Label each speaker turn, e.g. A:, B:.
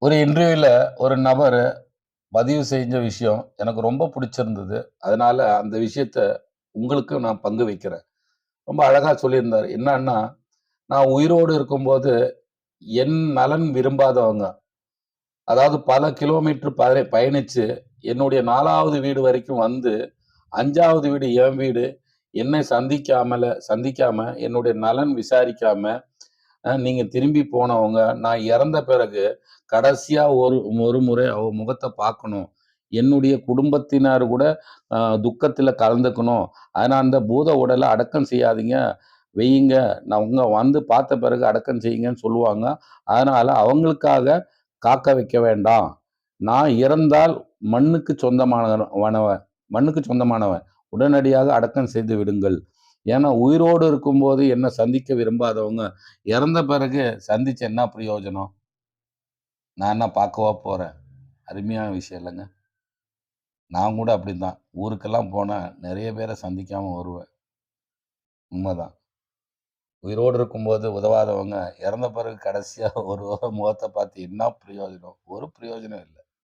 A: ஒரு இன்டர்வியூல ஒரு நபர் பதிவு செஞ்ச விஷயம் எனக்கு ரொம்ப பிடிச்சிருந்தது. அதனால அந்த விஷயத்த உங்களுக்கு நான் பங்கு வைக்கிறேன். ரொம்ப அழகா சொல்லியிருந்தாரு. என்னான்னா, நான் உயிரோடு இருக்கும்போது என் நலன் விரும்பாதவங்க, அதாவது பல கிலோமீட்டர் பயணிச்சு என்னுடைய 4வது வீடு வரைக்கும் வந்து 5வது வீடு என் வீடு. என்னை சந்திக்காம என்னுடைய நலன் விசாரிக்காம, நீங்க திரும்பி போனவங்க, நான் இறந்த பிறகு கடைசியா ஒரு ஒரு முறை அவ முகத்த பார்க்கணும். என்னுடைய குடும்பத்தினர் கூட துக்கத்தில கலந்துக்கணும். அதனால அந்த பூத உடல அடக்கம் செய்யாதீங்க, வையுங்க. நான் உங்க வந்து பார்த்த பிறகு அடக்கம் செய்யுங்கன்னு சொல்லுவாங்க. அதனால அவங்களுக்காக காக்க வைக்க வேண்டாம். நான் இறந்தால் மண்ணுக்கு சொந்தமானவன் மண்ணுக்கு சொந்தமானவன். உடனடியாக அடக்கம் செய்து விடுங்கள். ஏன்னா உயிரோடு இருக்கும்போது என்ன சந்திக்க விரும்பாதவங்க, இறந்த பிறகு சந்திச்சு என்ன பிரயோஜனம்? நான் என்ன பார்க்கவா போறேன்? அருமையான விஷயம் இல்லங்க. நான் கூட அப்படித்தான். ஊருக்கெல்லாம் போனா நெறைய பேர சந்திக்காம வருவேன். உண்மதான். உயிரோடு இருக்கும்போது உதவாதவங்க, இறந்த பிறகு கடைசியா ஒரு முகத்த பார்த்து என்ன பிரயோஜனம்? ஒரு பிரயோஜனம் இல்ல.